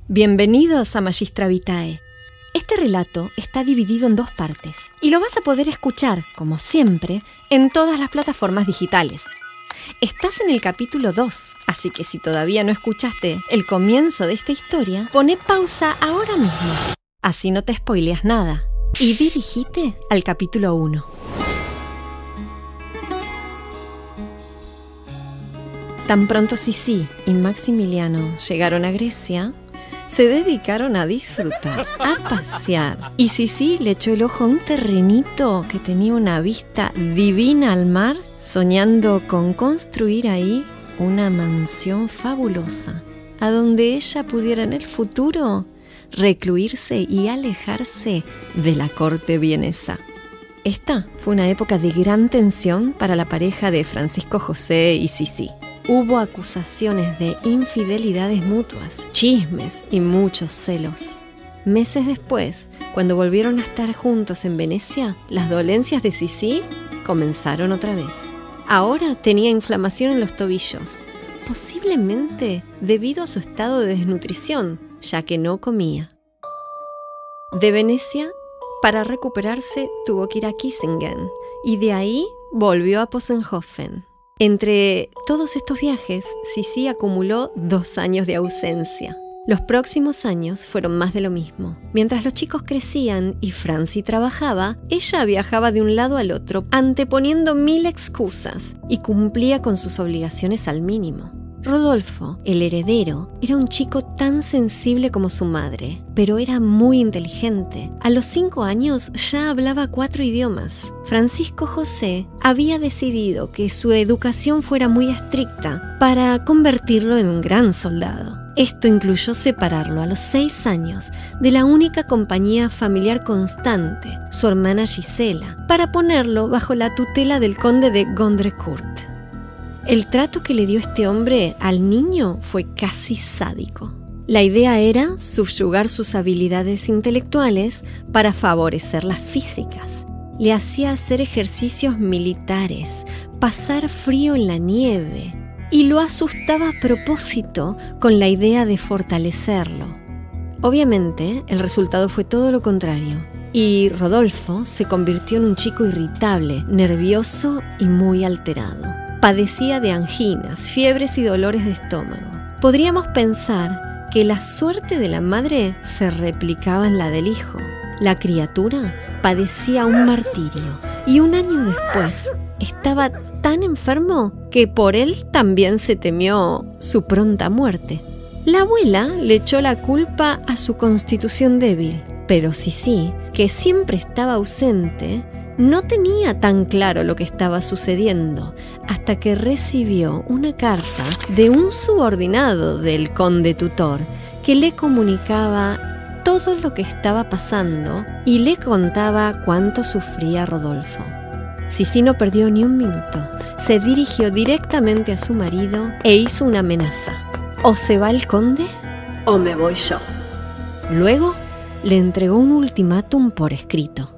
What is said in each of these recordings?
Bienvenidos a Magistra Vitae. Este relato está dividido en 2 partes y lo vas a poder escuchar, como siempre, en todas las plataformas digitales. Estás en el capítulo 2, así que si todavía no escuchaste el comienzo de esta historia, poné pausa ahora mismo, así no te spoileas nada, y dirigite al capítulo 1. Tan pronto Sisi y Maximiliano llegaron a Grecia, se dedicaron a disfrutar, a pasear. Y Sisi le echó el ojo a un terrenito que tenía una vista divina al mar, soñando con construir ahí una mansión fabulosa, a donde ella pudiera en el futuro recluirse y alejarse de la corte vienesa. Esta fue una época de gran tensión para la pareja de Francisco José y Sisi. Hubo acusaciones de infidelidades mutuas, chismes y muchos celos. Meses después, cuando volvieron a estar juntos en Venecia, las dolencias de Sisi comenzaron otra vez. Ahora tenía inflamación en los tobillos, posiblemente debido a su estado de desnutrición, ya que no comía. De Venecia, para recuperarse, tuvo que ir a Kissingen y de ahí volvió a Possenhofen. Entre todos estos viajes, Sisi acumuló 2 años de ausencia. Los próximos años fueron más de lo mismo. Mientras los chicos crecían y Franci trabajaba, ella viajaba de un lado al otro, anteponiendo 1000 excusas y cumplía con sus obligaciones al mínimo. Rodolfo, el heredero, era un chico tan sensible como su madre, pero era muy inteligente. A los 5 años ya hablaba 4 idiomas. Francisco José había decidido que su educación fuera muy estricta para convertirlo en un gran soldado. Esto incluyó separarlo a los 6 años de la única compañía familiar constante, su hermana Gisela, para ponerlo bajo la tutela del conde de Gondrecourt. El trato que le dio este hombre al niño fue casi sádico. La idea era subyugar sus habilidades intelectuales para favorecer las físicas. Le hacía hacer ejercicios militares, pasar frío en la nieve, y lo asustaba a propósito con la idea de fortalecerlo. Obviamente, el resultado fue todo lo contrario, y Rodolfo se convirtió en un chico irritable, nervioso y muy alterado. Padecía de anginas, fiebres y dolores de estómago. Podríamos pensar que la suerte de la madre se replicaba en la del hijo. La criatura padecía un martirio y 1 año después estaba tan enfermo que por él también se temió su pronta muerte. La abuela le echó la culpa a su constitución débil, pero Sisi, que siempre estaba ausente, no tenía tan claro lo que estaba sucediendo hasta que recibió una carta de un subordinado del conde tutor que le comunicaba todo lo que estaba pasando y le contaba cuánto sufría Rodolfo. Sisi no perdió ni un minuto. Se dirigió directamente a su marido e hizo una amenaza. O se va el conde o me voy yo. Luego le entregó un ultimátum por escrito.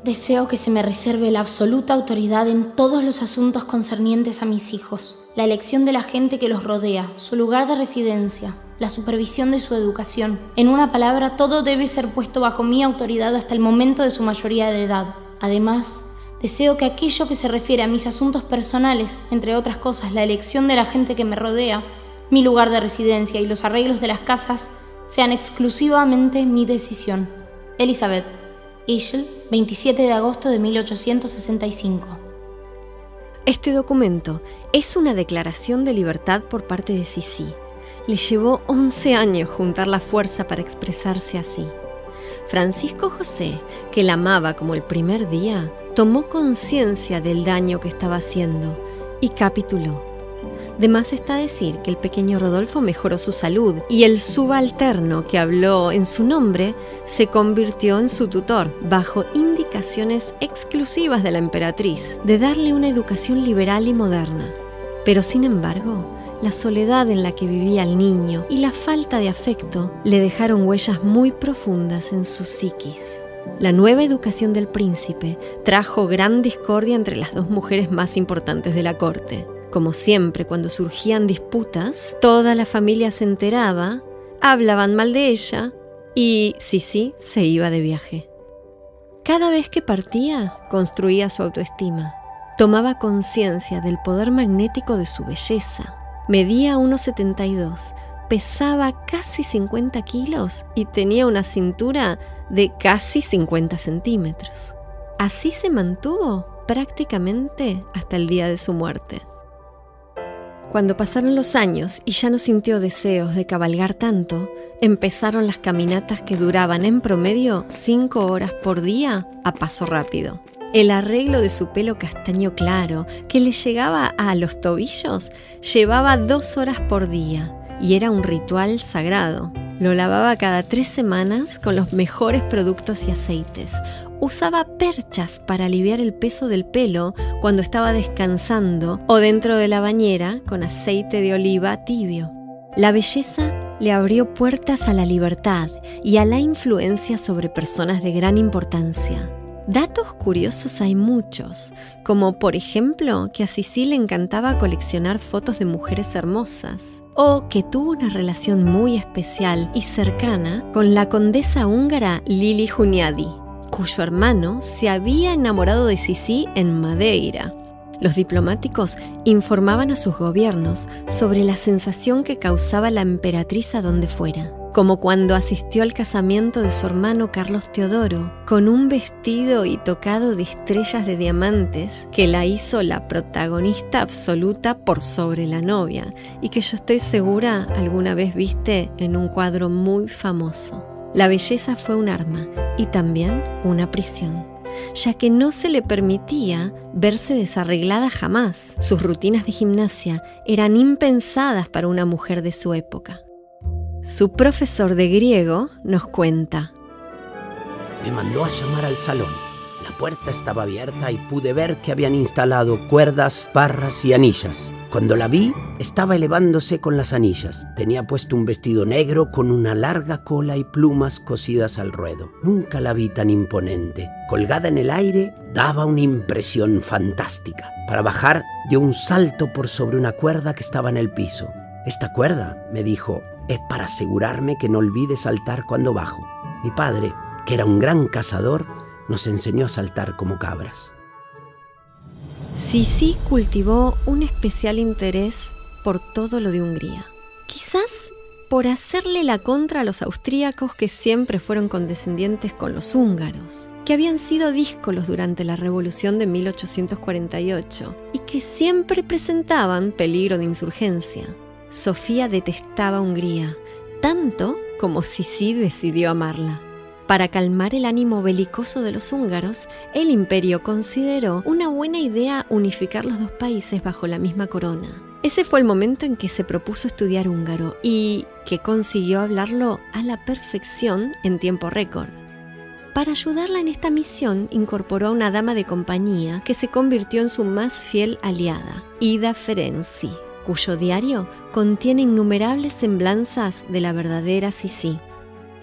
Deseo que se me reserve la absoluta autoridad en todos los asuntos concernientes a mis hijos, la elección de la gente que los rodea, su lugar de residencia, la supervisión de su educación. En una palabra, todo debe ser puesto bajo mi autoridad hasta el momento de su mayoría de edad. Además, deseo que aquello que se refiere a mis asuntos personales, entre otras cosas la elección de la gente que me rodea, mi lugar de residencia y los arreglos de las casas, sean exclusivamente mi decisión. Elizabeth Ischl, 27 de agosto de 1865. Este documento es una declaración de libertad por parte de Sisi. Le llevó 11 años juntar la fuerza para expresarse así. Francisco José, que la amaba como el primer día, tomó conciencia del daño que estaba haciendo y capituló. De más está decir que el pequeño Rodolfo mejoró su salud y el subalterno que habló en su nombre se convirtió en su tutor, bajo indicaciones exclusivas de la emperatriz de darle una educación liberal y moderna. Pero sin embargo, la soledad en la que vivía el niño y la falta de afecto le dejaron huellas muy profundas en su psiquis. La nueva educación del príncipe trajo gran discordia entre las 2 mujeres más importantes de la corte. Como siempre, cuando surgían disputas, toda la familia se enteraba hablaban mal de ella y Sisi se iba de viaje. Cada vez que partía, construía su autoestima. Tomaba conciencia del poder magnético de su belleza. Medía 1,72, pesaba casi 50 kilos y tenía una cintura de casi 50 centímetros. Así se mantuvo prácticamente hasta el día de su muerte. Cuando pasaron los años y ya no sintió deseos de cabalgar tanto, empezaron las caminatas que duraban en promedio 5 horas por día a paso rápido. El arreglo de su pelo castaño claro, que le llegaba a los tobillos, llevaba 2 horas por día y era un ritual sagrado. Lo lavaba cada 3 semanas con los mejores productos y aceites. Usaba perchas para aliviar el peso del pelo cuando estaba descansando o dentro de la bañera con aceite de oliva tibio. La belleza le abrió puertas a la libertad y a la influencia sobre personas de gran importancia. Datos curiosos hay muchos, como por ejemplo que a Sisi le encantaba coleccionar fotos de mujeres hermosas, o que tuvo una relación muy especial y cercana con la condesa húngara Lili Hunyadi, cuyo hermano se había enamorado de Sisi en Madeira. Los diplomáticos informaban a sus gobiernos sobre la sensación que causaba la emperatriz a donde fuera, como cuando asistió al casamiento de su hermano Carlos Teodoro, con un vestido y tocado de estrellas de diamantes que la hizo la protagonista absoluta por sobre la novia, y que yo estoy segura alguna vez viste en un cuadro muy famoso. La belleza fue un arma y también una prisión, ya que no se le permitía verse desarreglada jamás. Sus rutinas de gimnasia eran impensadas para una mujer de su época. Su profesor de griego nos cuenta: me mandó a llamar al salón. La puerta estaba abierta y pude ver que habían instalado cuerdas, barras y anillas. Cuando la vi, estaba elevándose con las anillas. Tenía puesto un vestido negro con una larga cola y plumas cosidas al ruedo. Nunca la vi tan imponente. Colgada en el aire, daba una impresión fantástica. Para bajar, dio un salto por sobre una cuerda que estaba en el piso. Esta cuerda, me dijo, es para asegurarme que no olvide saltar cuando bajo. Mi padre, que era un gran cazador, nos enseñó a saltar como cabras. Sisi cultivó un especial interés por todo lo de Hungría. Quizás por hacerle la contra a los austríacos, que siempre fueron condescendientes con los húngaros, que habían sido díscolos durante la Revolución de 1848 y que siempre presentaban peligro de insurgencia. Sofía detestaba Hungría, tanto como Sisi decidió amarla. Para calmar el ánimo belicoso de los húngaros, el imperio consideró una buena idea unificar los dos países bajo la misma corona. Ese fue el momento en que se propuso estudiar húngaro y que consiguió hablarlo a la perfección en tiempo récord. Para ayudarla en esta misión, incorporó a una dama de compañía que se convirtió en su más fiel aliada, Ida Ferenczi, cuyo diario contiene innumerables semblanzas de la verdadera Sisi.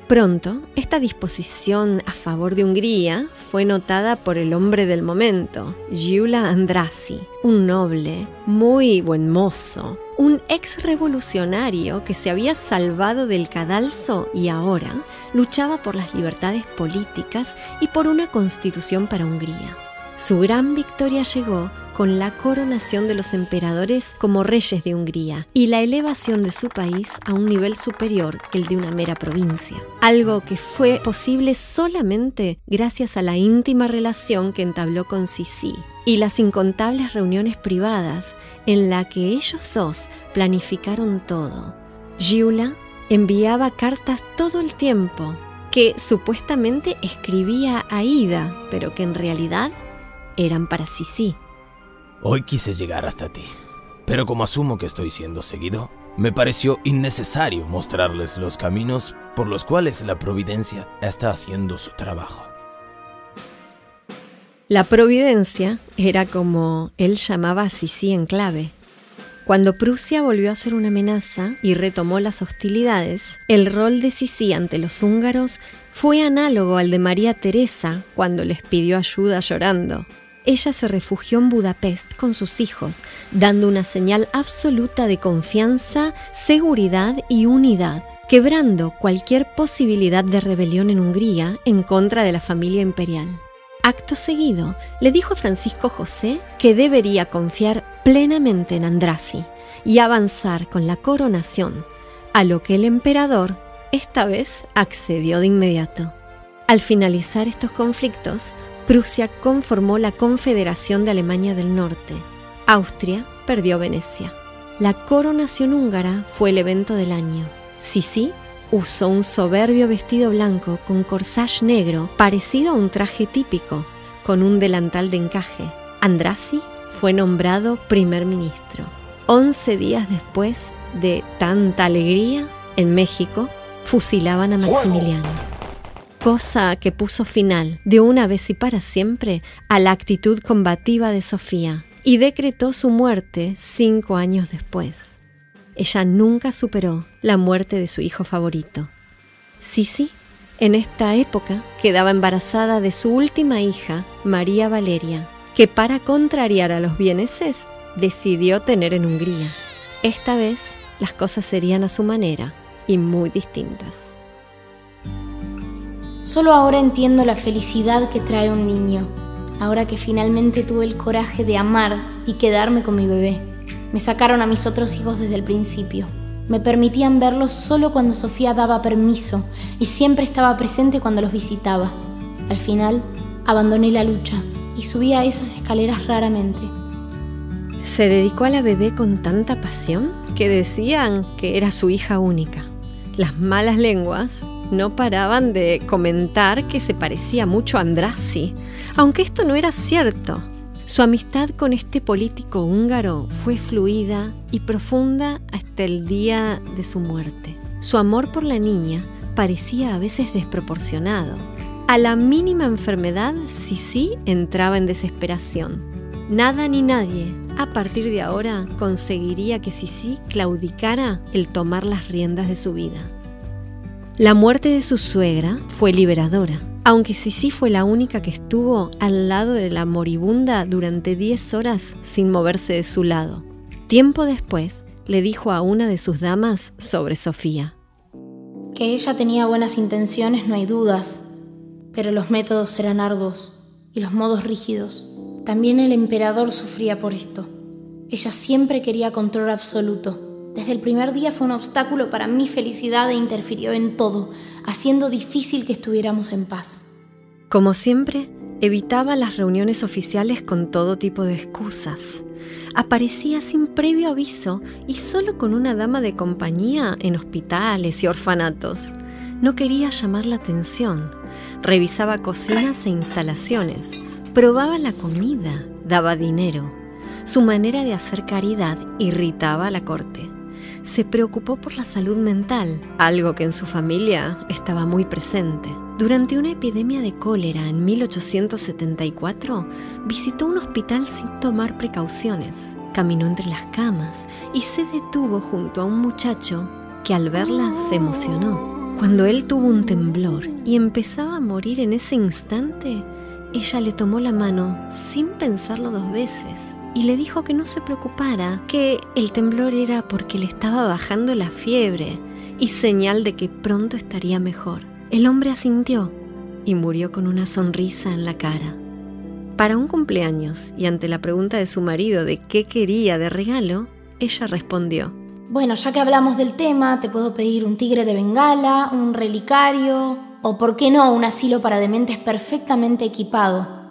Pronto, esta disposición a favor de Hungría fue notada por el hombre del momento, Gyula Andrássy, un noble, muy buen mozo, un ex-revolucionario que se había salvado del cadalso y ahora luchaba por las libertades políticas y por una constitución para Hungría. Su gran victoria llegó con la coronación de los emperadores como reyes de Hungría y la elevación de su país a un nivel superior que el de una mera provincia. Algo que fue posible solamente gracias a la íntima relación que entabló con Sisi y las incontables reuniones privadas en la que ellos dos planificaron todo. Gyula enviaba cartas todo el tiempo que supuestamente escribía a Ida, pero que en realidad eran para Sisi. Hoy quise llegar hasta ti, pero como asumo que estoy siendo seguido, me pareció innecesario mostrarles los caminos por los cuales la providencia está haciendo su trabajo. La providencia era como él llamaba a Sisi en clave. Cuando Prusia volvió a ser una amenaza y retomó las hostilidades, el rol de Sisi ante los húngaros fue análogo al de María Teresa cuando les pidió ayuda llorando. Ella se refugió en Budapest con sus hijos, dando una señal absoluta de confianza, seguridad y unidad. quebrando cualquier posibilidad de rebelión en Hungría en contra de la familia imperial. Acto seguido, le dijo a Francisco José que debería confiar plenamente en Andrassy y avanzar con la coronación, a lo que el emperador esta vez accedió de inmediato. Al finalizar estos conflictos, Prusia conformó la Confederación de Alemania del Norte. Austria perdió Venecia. La coronación húngara fue el evento del año. Sisi usó un soberbio vestido blanco con corsage negro parecido a un traje típico, con un delantal de encaje. Andrassy fue nombrado primer ministro. 11 días después de tanta alegría, en México fusilaban a Maximiliano, cosa que puso final de una vez y para siempre a la actitud combativa de Sofía y decretó su muerte 5 años después. Ella nunca superó la muerte de su hijo favorito. Sisi, en esta época, quedaba embarazada de su última hija, María Valeria, que para contrariar a los vieneses decidió tener en Hungría. Esta vez, las cosas serían a su manera y muy distintas. Solo ahora entiendo la felicidad que trae un niño, ahora que finalmente tuve el coraje de amar y quedarme con mi bebé. Me sacaron a mis otros hijos desde el principio. Me permitían verlos solo cuando Sofía daba permiso y siempre estaba presente cuando los visitaba. Al final, abandoné la lucha y subí a esas escaleras raramente. Se dedicó a la bebé con tanta pasión que decían que era su hija única. Las malas lenguas no paraban de comentar que se parecía mucho a Andrassy, aunque esto no era cierto. Su amistad con este político húngaro fue fluida y profunda hasta el día de su muerte. Su amor por la niña parecía a veces desproporcionado. A la mínima enfermedad, Sisi entraba en desesperación. Nada ni nadie, a partir de ahora, conseguiría que Sisi claudicara el tomar las riendas de su vida. La muerte de su suegra fue liberadora, aunque Sisi fue la única que estuvo al lado de la moribunda durante 10 horas sin moverse de su lado. Tiempo después, le dijo a una de sus damas sobre Sofía. Que ella tenía buenas intenciones, no hay dudas, pero los métodos eran arduos y los modos rígidos. También el emperador sufría por esto. Ella siempre quería control absoluto. Desde el primer día fue un obstáculo para mi felicidad e interfirió en todo, haciendo difícil que estuviéramos en paz. Como siempre, evitaba las reuniones oficiales con todo tipo de excusas. Aparecía sin previo aviso y solo con una dama de compañía en hospitales y orfanatos. No quería llamar la atención. Revisaba cocinas e instalaciones. Probaba la comida, daba dinero. Su manera de hacer caridad irritaba a la corte. Se preocupó por la salud mental, algo que en su familia estaba muy presente. Durante una epidemia de cólera en 1874, visitó un hospital sin tomar precauciones. Caminó entre las camas y se detuvo junto a un muchacho que al verla se emocionó. Cuando él tuvo un temblor y empezaba a morir en ese instante, ella le tomó la mano sin pensarlo 2 veces. Y le dijo que no se preocupara, que el temblor era porque le estaba bajando la fiebre y señal de que pronto estaría mejor. El hombre asintió y murió con una sonrisa en la cara. Para un cumpleaños y ante la pregunta de su marido de qué quería de regalo, ella respondió: Bueno, ya que hablamos del tema, te puedo pedir un tigre de Bengala, un relicario o, ¿por qué no?, un asilo para dementes perfectamente equipado.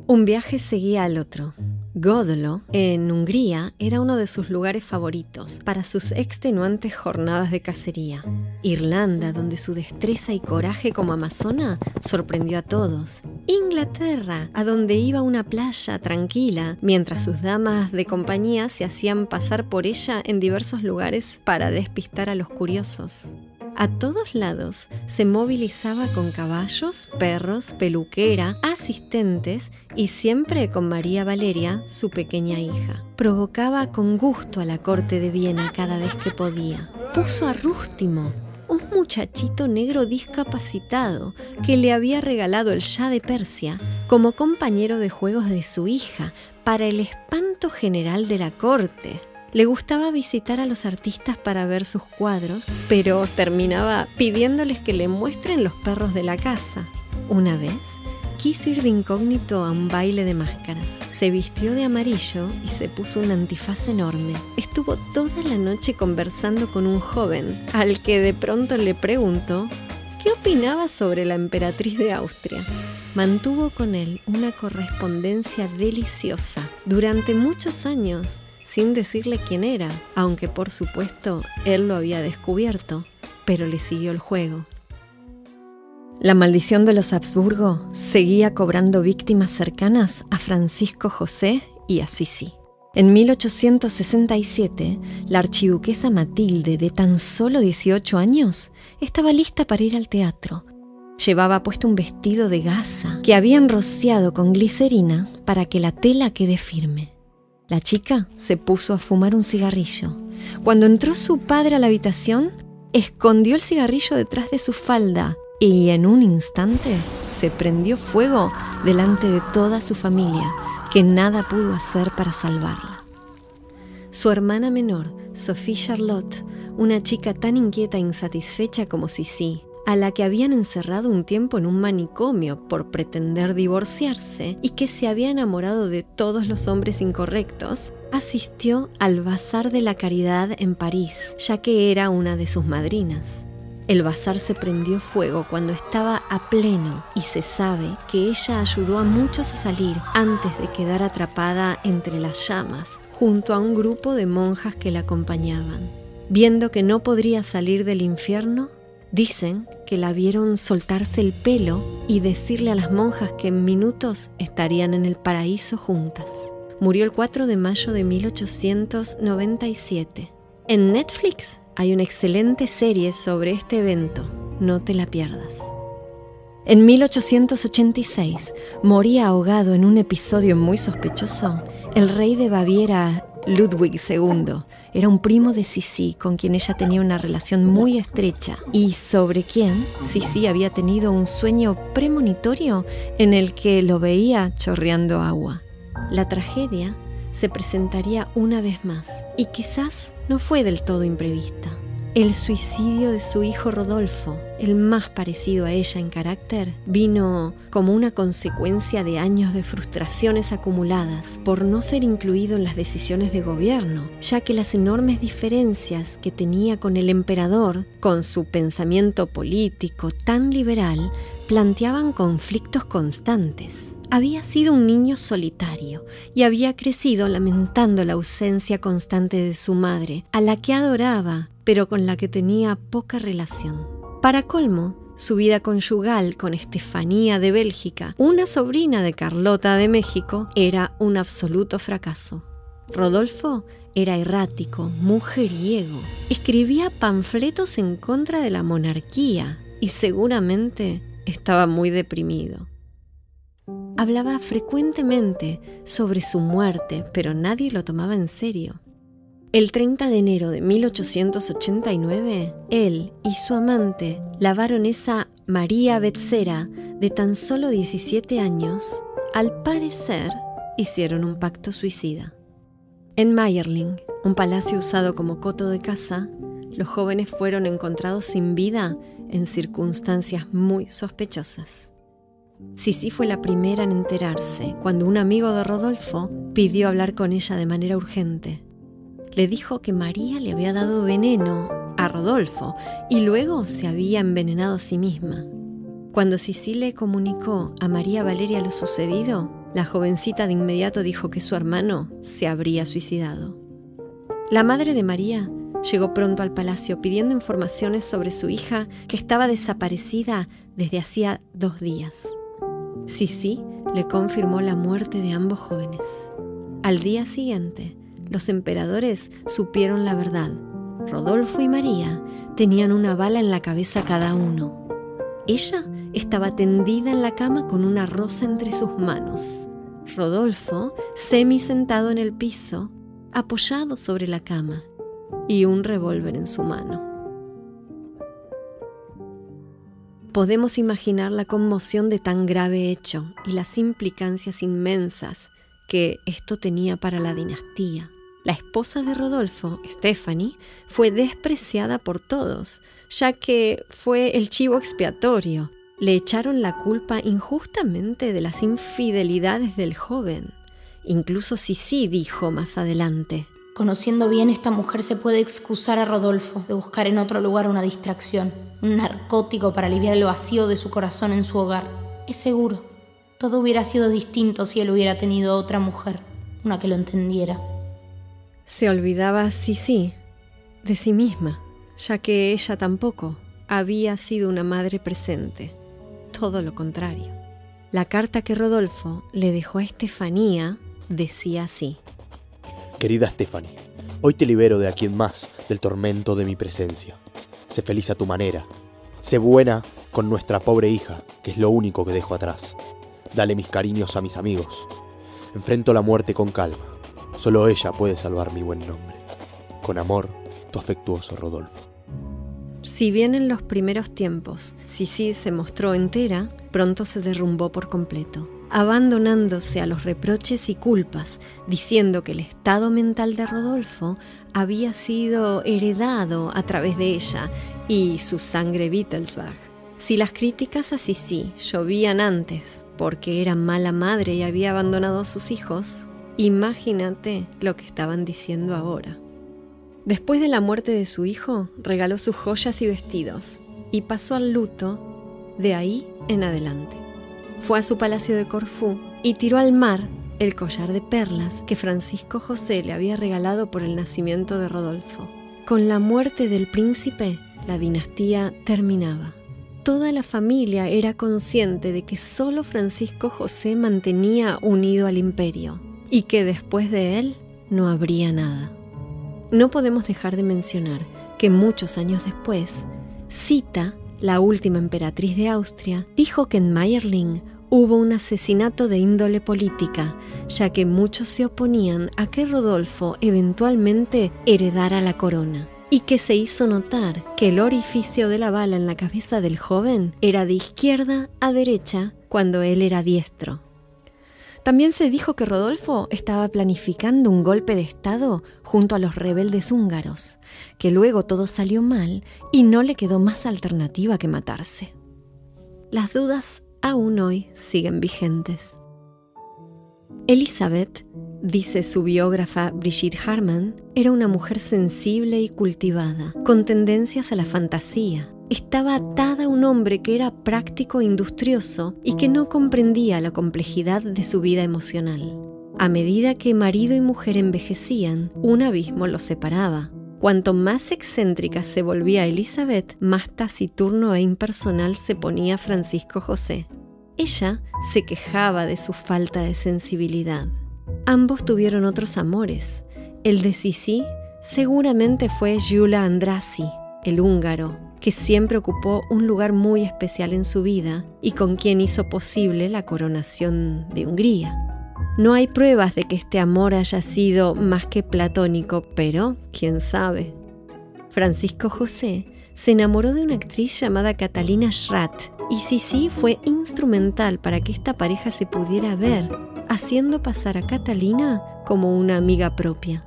Un viaje seguía al otro. Godolo, en Hungría, era uno de sus lugares favoritos para sus extenuantes jornadas de cacería. Irlanda, donde su destreza y coraje como amazona sorprendió a todos. Inglaterra, a donde iba a una playa tranquila, mientras sus damas de compañía se hacían pasar por ella en diversos lugares para despistar a los curiosos. A todos lados se movilizaba con caballos, perros, peluquera, asistentes y siempre con María Valeria, su pequeña hija. Provocaba con gusto a la corte de Viena cada vez que podía. Puso a Rústimo, un muchachito negro discapacitado que le había regalado el Shah de Persia como compañero de juegos de su hija, para el espanto general de la corte. Le gustaba visitar a los artistas para ver sus cuadros, pero terminaba pidiéndoles que le muestren los perros de la casa. Una vez, quiso ir de incógnito a un baile de máscaras. Se vistió de amarillo y se puso un antifaz enorme. Estuvo toda la noche conversando con un joven, al que de pronto le preguntó qué opinaba sobre la emperatriz de Austria. Mantuvo con él una correspondencia deliciosa durante muchos años, sin decirle quién era, aunque por supuesto él lo había descubierto, pero le siguió el juego. La maldición de los Habsburgo seguía cobrando víctimas cercanas a Francisco José y a Sisi. En 1867, la archiduquesa Matilde, de tan solo 18 años, estaba lista para ir al teatro. Llevaba puesto un vestido de gasa que habían rociado con glicerina para que la tela quede firme. La chica se puso a fumar un cigarrillo. Cuando entró su padre a la habitación, escondió el cigarrillo detrás de su falda y en un instante se prendió fuego delante de toda su familia, que nada pudo hacer para salvarla. Su hermana menor, Sophie Charlotte, una chica tan inquieta e insatisfecha como Sisi, a la que habían encerrado un tiempo en un manicomio por pretender divorciarse y que se había enamorado de todos los hombres incorrectos, asistió al Bazar de la Caridad en París, ya que era una de sus madrinas. El bazar se prendió fuego cuando estaba a pleno y se sabe que ella ayudó a muchos a salir antes de quedar atrapada entre las llamas junto a un grupo de monjas que la acompañaban. Viendo que no podría salir del infierno, dicen que la vieron soltarse el pelo y decirle a las monjas que en minutos estarían en el paraíso juntas. Murió el 4 de mayo de 1897. En Netflix hay una excelente serie sobre este evento, no te la pierdas. En 1886 moría ahogado en un episodio muy sospechoso el rey de Baviera, Ludwig II. Era un primo de Sisi con quien ella tenía una relación muy estrecha y sobre quien Sisi había tenido un sueño premonitorio en el que lo veía chorreando agua. La tragedia se presentaría una vez más y quizás no fue del todo imprevista. El suicidio de su hijo Rodolfo, el más parecido a ella en carácter, vino como una consecuencia de años de frustraciones acumuladas por no ser incluido en las decisiones de gobierno, ya que las enormes diferencias que tenía con el emperador, con su pensamiento político tan liberal, planteaban conflictos constantes. Había sido un niño solitario y había crecido lamentando la ausencia constante de su madre, a la que adoraba, pero con la que tenía poca relación. Para colmo, su vida conyugal con Estefanía de Bélgica, una sobrina de Carlota de México, era un absoluto fracaso. Rodolfo era errático, mujeriego, escribía panfletos en contra de la monarquía y seguramente estaba muy deprimido. Hablaba frecuentemente sobre su muerte, pero nadie lo tomaba en serio. El 30 de enero de 1889, él y su amante, la baronesa María Betzera, de tan solo 17 años, al parecer hicieron un pacto suicida. En Mayerling, un palacio usado como coto de caza, los jóvenes fueron encontrados sin vida en circunstancias muy sospechosas. Sisi fue la primera en enterarse cuando un amigo de Rodolfo pidió hablar con ella de manera urgente. Le dijo que María le había dado veneno a Rodolfo y luego se había envenenado a sí misma. Cuando Sisi le comunicó a María Valeria lo sucedido, la jovencita de inmediato dijo que su hermano se habría suicidado. La madre de María llegó pronto al palacio pidiendo informaciones sobre su hija que estaba desaparecida desde hacía 2 días. Sisi le confirmó la muerte de ambos jóvenes. Al día siguiente, los emperadores supieron la verdad. Rodolfo y María tenían una bala en la cabeza cada uno. Ella estaba tendida en la cama con una rosa entre sus manos. Rodolfo, semisentado en el piso, apoyado sobre la cama, y un revólver en su mano. Podemos imaginar la conmoción de tan grave hecho y las implicancias inmensas que esto tenía para la dinastía. La esposa de Rodolfo, Stephanie, fue despreciada por todos, ya que fue el chivo expiatorio. Le echaron la culpa injustamente de las infidelidades del joven. Incluso Sisi dijo más adelante: conociendo bien esta mujer se puede excusar a Rodolfo de buscar en otro lugar una distracción, un narcótico para aliviar el vacío de su corazón en su hogar. Es seguro, todo hubiera sido distinto si él hubiera tenido otra mujer, una que lo entendiera. Se olvidaba Sisi de sí misma, ya que ella tampoco había sido una madre presente. Todo lo contrario. La carta que Rodolfo le dejó a Estefanía decía así: Querida Stephanie, hoy te libero de aquí en más del tormento de mi presencia. Sé feliz a tu manera. Sé buena con nuestra pobre hija, que es lo único que dejo atrás. Dale mis cariños a mis amigos. Enfrento la muerte con calma. Solo ella puede salvar mi buen nombre. Con amor, tu afectuoso Rodolfo. Si bien en los primeros tiempos Sisi se mostró entera, pronto se derrumbó por completo, abandonándose a los reproches y culpas, diciendo que el estado mental de Rodolfo había sido heredado a través de ella y su sangre Wittelsbach. Si las críticas a Sisi llovían antes porque era mala madre y había abandonado a sus hijos, imagínate lo que estaban diciendo ahora. Después de la muerte de su hijo, regaló sus joyas y vestidos y pasó al luto de ahí en adelante. Fue a su palacio de Corfú y tiró al mar el collar de perlas que Francisco José le había regalado por el nacimiento de Rodolfo. Con la muerte del príncipe, la dinastía terminaba. Toda la familia era consciente de que solo Francisco José mantenía unido al imperio y que después de él no habría nada. No podemos dejar de mencionar que muchos años después, Zita, la última emperatriz de Austria, dijo que en Mayerling hubo un asesinato de índole política, ya que muchos se oponían a que Rodolfo eventualmente heredara la corona, y que se hizo notar que el orificio de la bala en la cabeza del joven era de izquierda a derecha cuando él era diestro. También se dijo que Rodolfo estaba planificando un golpe de estado junto a los rebeldes húngaros, que luego todo salió mal y no le quedó más alternativa que matarse. Las dudas aún hoy siguen vigentes. Elizabeth, dice su biógrafa Brigitte Harman, era una mujer sensible y cultivada, con tendencias a la fantasía. Estaba atada a un hombre que era práctico e industrioso y que no comprendía la complejidad de su vida emocional. A medida que marido y mujer envejecían, un abismo los separaba. Cuanto más excéntrica se volvía Elizabeth, más taciturno e impersonal se ponía Francisco José. Ella se quejaba de su falta de sensibilidad. Ambos tuvieron otros amores. El de Sisi seguramente fue Gyula Andrássy, el húngaro, que siempre ocupó un lugar muy especial en su vida y con quien hizo posible la coronación de Hungría. No hay pruebas de que este amor haya sido más que platónico, pero quién sabe. Francisco José se enamoró de una actriz llamada Catalina Schratt y Sisi fue instrumental para que esta pareja se pudiera ver, haciendo pasar a Catalina como una amiga propia.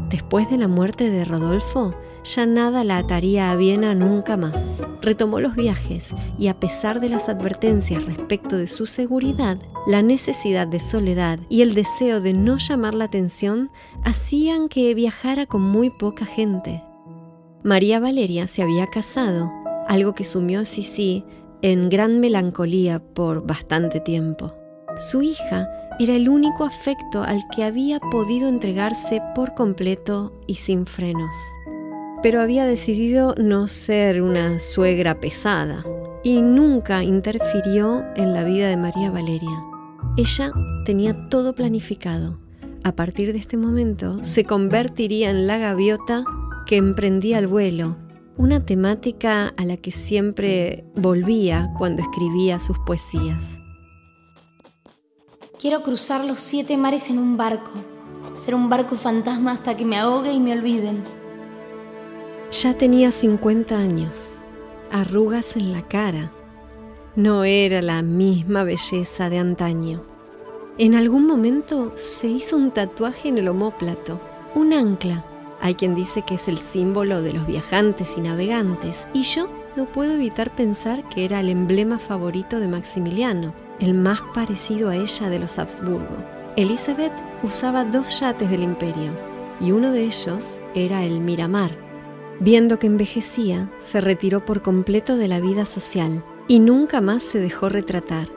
Después de la muerte de Rodolfo, ya nada la ataría a Viena nunca más. Retomó los viajes y a pesar de las advertencias respecto de su seguridad, la necesidad de soledad y el deseo de no llamar la atención hacían que viajara con muy poca gente. María Valeria se había casado, algo que sumió a Sisi en gran melancolía por bastante tiempo. Su hija era el único afecto al que había podido entregarse por completo y sin frenos. Pero había decidido no ser una suegra pesada y nunca interfirió en la vida de María Valeria. Ella tenía todo planificado. A partir de este momento se convertiría en la gaviota que emprendía el vuelo, una temática a la que siempre volvía cuando escribía sus poesías. Quiero cruzar los 7 mares en un barco, ser un barco fantasma hasta que me ahogue y me olviden. Ya tenía 50 años, arrugas en la cara. No era la misma belleza de antaño. En algún momento se hizo un tatuaje en el omóplato un ancla. Hay quien dice que es el símbolo de los viajantes y navegantes, y yo no puedo evitar pensar que era el emblema favorito de Maximiliano, el más parecido a ella de los Habsburgo. Elizabeth usaba 2 yates del imperio, y uno de ellos era el Miramar. Viendo que envejecía, se retiró por completo de la vida social y nunca más se dejó retratar.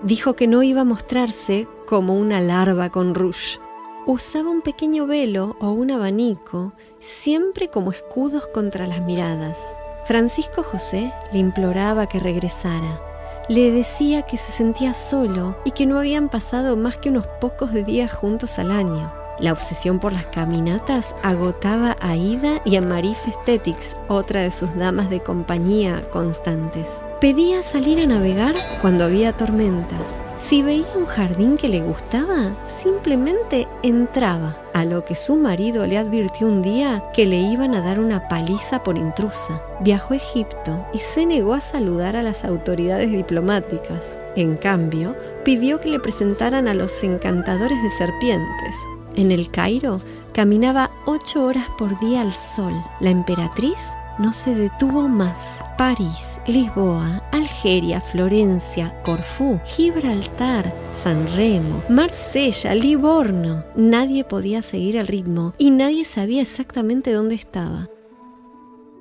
Dijo que no iba a mostrarse como una larva con rouge. Usaba un pequeño velo o un abanico, siempre como escudos contra las miradas. Francisco José le imploraba que regresara. Le decía que se sentía solo y que no habían pasado más que unos pocos días juntos al año. La obsesión por las caminatas agotaba a Ida y a Marie Festetix, otra de sus damas de compañía constantes. Pedía salir a navegar cuando había tormentas. Si veía un jardín que le gustaba, simplemente entraba, a lo que su marido le advirtió un día que le iban a dar una paliza por intrusa. Viajó a Egipto y se negó a saludar a las autoridades diplomáticas. En cambio, pidió que le presentaran a los encantadores de serpientes. En el Cairo, caminaba 8 horas por día al sol. La emperatriz no se detuvo más. París, Lisboa, Algeria, Florencia, Corfú, Gibraltar, San Remo, Marsella, Livorno. Nadie podía seguir el ritmo y nadie sabía exactamente dónde estaba.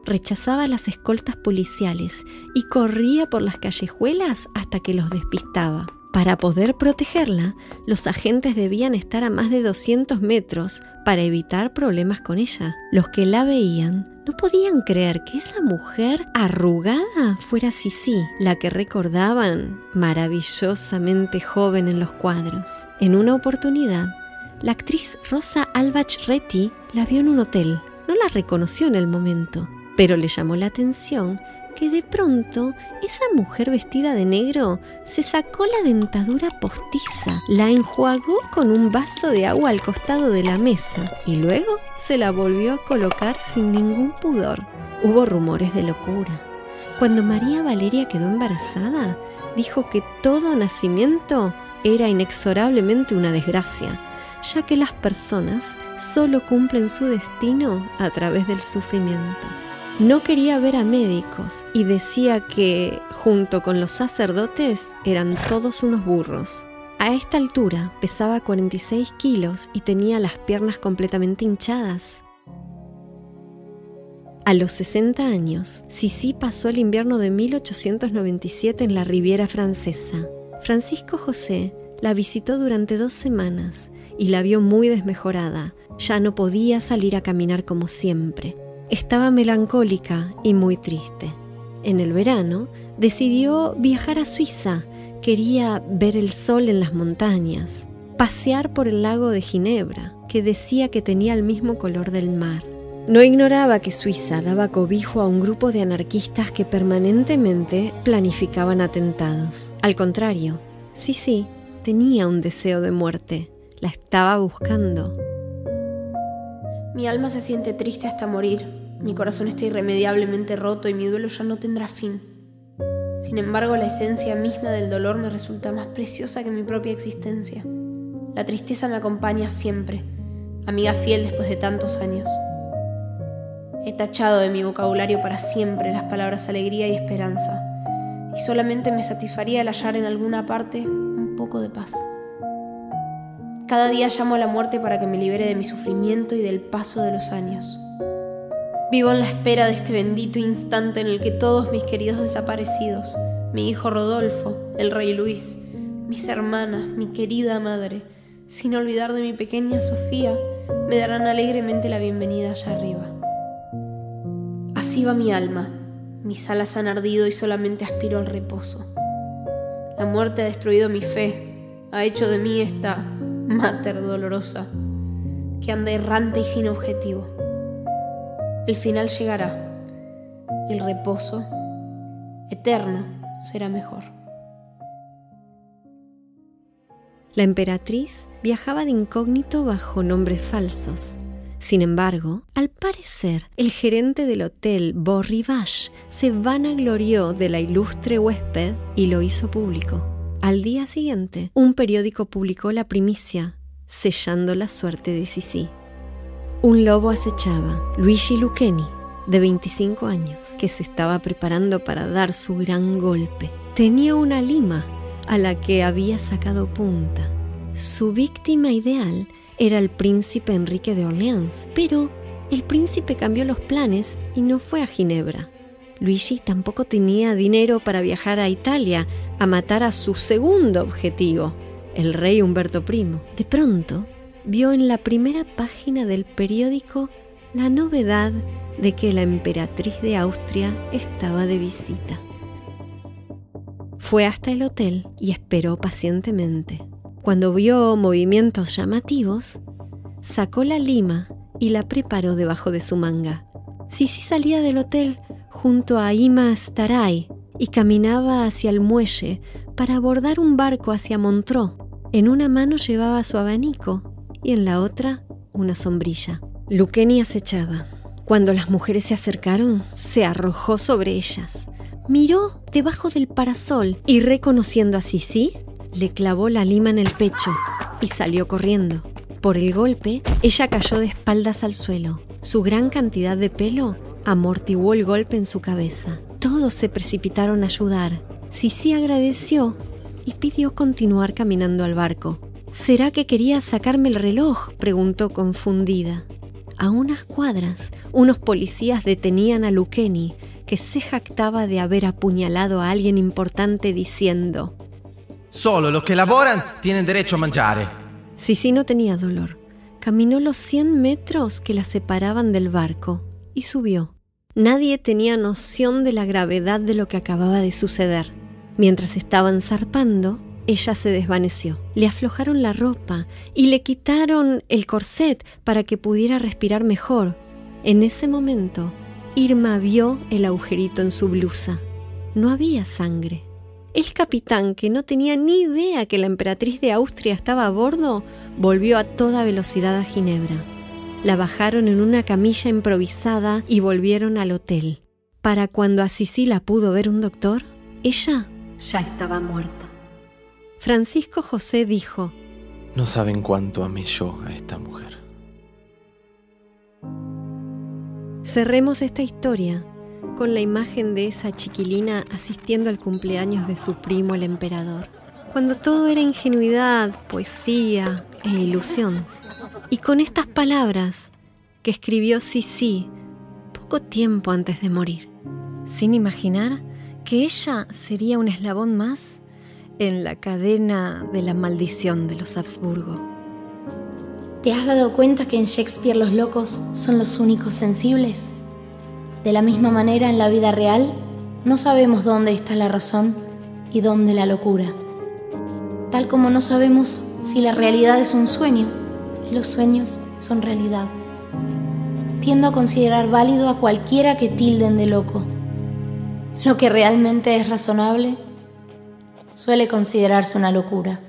Rechazaba las escoltas policiales y corría por las callejuelas hasta que los despistaba. Para poder protegerla, los agentes debían estar a más de 200 metros para evitar problemas con ella. Los que la veían no podían creer que esa mujer arrugada fuera Sisi, la que recordaban maravillosamente joven en los cuadros. En una oportunidad, la actriz Rosa Albach-Reti la vio en un hotel. No la reconoció en el momento, pero le llamó la atención que de pronto esa mujer vestida de negro se sacó la dentadura postiza, la enjuagó con un vaso de agua al costado de la mesa y luego se la volvió a colocar sin ningún pudor. Hubo rumores de locura. Cuando María Valeria quedó embarazada, dijo que todo nacimiento era inexorablemente una desgracia, ya que las personas solo cumplen su destino a través del sufrimiento. No quería ver a médicos y decía que, junto con los sacerdotes, eran todos unos burros. A esta altura pesaba 46 kilos y tenía las piernas completamente hinchadas. A los 60 años, Sisi pasó el invierno de 1897 en la Riviera Francesa. Francisco José la visitó durante 2 semanas y la vio muy desmejorada. Ya no podía salir a caminar como siempre. Estaba melancólica y muy triste. En el verano decidió viajar a Suiza. Quería ver el sol en las montañas, pasear por el lago de Ginebra, que decía que tenía el mismo color del mar. No ignoraba que Suiza daba cobijo a un grupo de anarquistas que permanentemente planificaban atentados. Al contrario, Sisi tenía un deseo de muerte. La estaba buscando. Mi alma se siente triste hasta morir. Mi corazón está irremediablemente roto y mi duelo ya no tendrá fin. Sin embargo, la esencia misma del dolor me resulta más preciosa que mi propia existencia. La tristeza me acompaña siempre, amiga fiel después de tantos años. He tachado de mi vocabulario para siempre las palabras alegría y esperanza, y solamente me satisfaría el hallar en alguna parte un poco de paz. Cada día llamo a la muerte para que me libere de mi sufrimiento y del paso de los años. Vivo en la espera de este bendito instante en el que todos mis queridos desaparecidos, mi hijo Rodolfo, el rey Luis, mis hermanas, mi querida madre, sin olvidar de mi pequeña Sofía, me darán alegremente la bienvenida allá arriba. Así va mi alma, mis alas han ardido y solamente aspiro al reposo. La muerte ha destruido mi fe, ha hecho de mí esta máter dolorosa, que anda errante y sin objetivo. El final llegará, y el reposo eterno será mejor. La emperatriz viajaba de incógnito bajo nombres falsos. Sin embargo, al parecer, el gerente del hotel Beau Rivage se vanaglorió de la ilustre huésped y lo hizo público. Al día siguiente, un periódico publicó la primicia, sellando la suerte de Sisi. Un lobo acechaba. Luigi Lucchesi, de 25 años, que se estaba preparando para dar su gran golpe. Tenía una lima a la que había sacado punta. Su víctima ideal era el príncipe Enrique de Orleans, pero el príncipe cambió los planes y no fue a Ginebra. Luigi tampoco tenía dinero para viajar a Italia a matar a su segundo objetivo, el rey Humberto I. De pronto, vio en la primera página del periódico la novedad de que la emperatriz de Austria estaba de visita. Fue hasta el hotel y esperó pacientemente. Cuando vio movimientos llamativos, sacó la lima y la preparó debajo de su manga. Sisi salía del hotel junto a Ima Staray y caminaba hacia el muelle para abordar un barco hacia Montreux. En una mano llevaba su abanico y en la otra una sombrilla. Lucchesi acechaba. Cuando las mujeres se acercaron, se arrojó sobre ellas. Miró debajo del parasol y, reconociendo a Sisi, le clavó la lima en el pecho y salió corriendo. Por el golpe, ella cayó de espaldas al suelo. Su gran cantidad de pelo amortiguó el golpe en su cabeza. Todos se precipitaron a ayudar. Sisi agradeció y pidió continuar caminando al barco. ¿Será que quería sacarme el reloj?, preguntó confundida. A unas cuadras, unos policías detenían a Lucchesi, que se jactaba de haber apuñalado a alguien importante, diciendo: «Solo los que laboran tienen derecho a mangiare». Sisi no tenía dolor. Caminó los 100 metros que la separaban del barco y subió. Nadie tenía noción de la gravedad de lo que acababa de suceder. Mientras estaban zarpando, ella se desvaneció. Le aflojaron la ropa y le quitaron el corset para que pudiera respirar mejor. En ese momento, Irma vio el agujerito en su blusa. No había sangre. El capitán, que no tenía ni idea que la emperatriz de Austria estaba a bordo, volvió a toda velocidad a Ginebra. La bajaron en una camilla improvisada y volvieron al hotel. Para cuando a Sisi la pudo ver un doctor, ella ya estaba muerta. Francisco José dijo: No saben cuánto amé yo a esta mujer. Cerremos esta historia con la imagen de esa chiquilina asistiendo al cumpleaños de su primo el emperador, cuando todo era ingenuidad, poesía e ilusión. Y con estas palabras que escribió Sisi poco tiempo antes de morir, sin imaginar que ella sería un eslabón más en la cadena de la maldición de los Habsburgo. ¿Te has dado cuenta que en Shakespeare los locos son los únicos sensibles? De la misma manera, en la vida real, no sabemos dónde está la razón y dónde la locura. Tal como no sabemos si la realidad es un sueño y los sueños son realidad. Tiendo a considerar válido a cualquiera que tilden de loco. Lo que realmente es razonable suele considerarse una locura.